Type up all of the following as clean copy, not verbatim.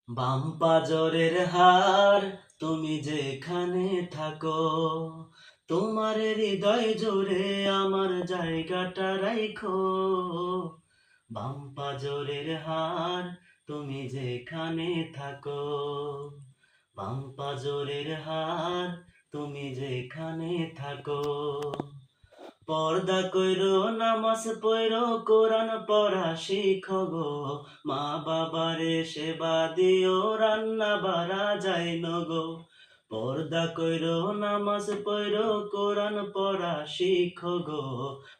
বাম পাজরের হার তুমি যেখানে থাকো, তোমার হৃদয় জুড়ে আমার জায়গাটা রাইখো। বাম পাজরের হার তুমি যেখানে থাকো, বাম পাজরের হার তুমি যেখানে থাকো। পর্দা কইরো, নামাজ পড়ো, কোরআন পড়া শিখো গো। মা বাবারে সেবা দিও, রান্না বাড়া যাইন গো। পর্দা কইরো, নামাজ পড়ো, কোরআন পড়া শিখো গো।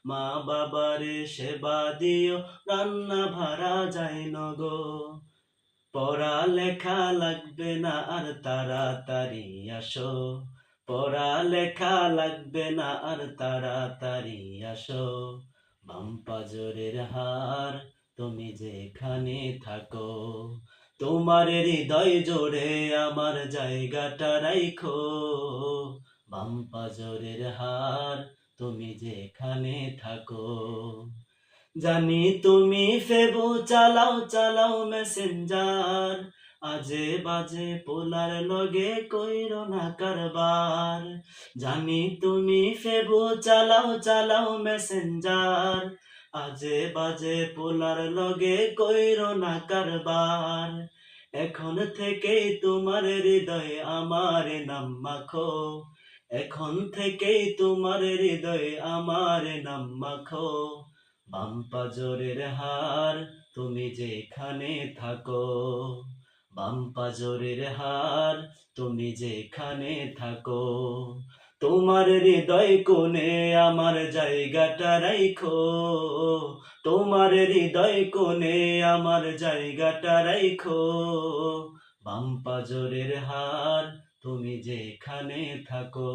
মা বাবারে সেবা দিও, রান্না ভাড়া যাইন গো। পড়া লেখা লাগবে না আর তাড়াতাড়ি আসো, পড়া লেখা লাগবে না আর তাড়াতাড়ি আসো। বাম পাজরের হার তুমি যেখানে থাকো, তোমার হৃদয় জোড়ে আমার জায়গাটা রাইখো। বাম পাজরের হার তুমি যেখানে থাকো। জানি তুমি ফেবু চালাও চালাও মেসেঞ্জার, আজে বাজে পোলার লগে কইরো না কারবার। জানি তুমি ফেবু চালাও চালাও মেসেঞ্জার, আজে বাজে পোলার লগে কইরো না কারবার। এখন থেকেই তোমার হৃদয়ে আমার নাম মাখো, এখন থেকেই তোমার হৃদয়ে আমার নাম মাখো। বাম পাজরের হার তুমি যেখানে থাকো, বাম পাজরের হার তুমি যেখানে থাকো। তোমার হৃদয় কোণে আমার জায়গাটা রাইখো, তোমার হৃদয় কোণে আমার জায়গাটা রাইখো। বাম পাজরের হার তুমি যেখানে থাকো।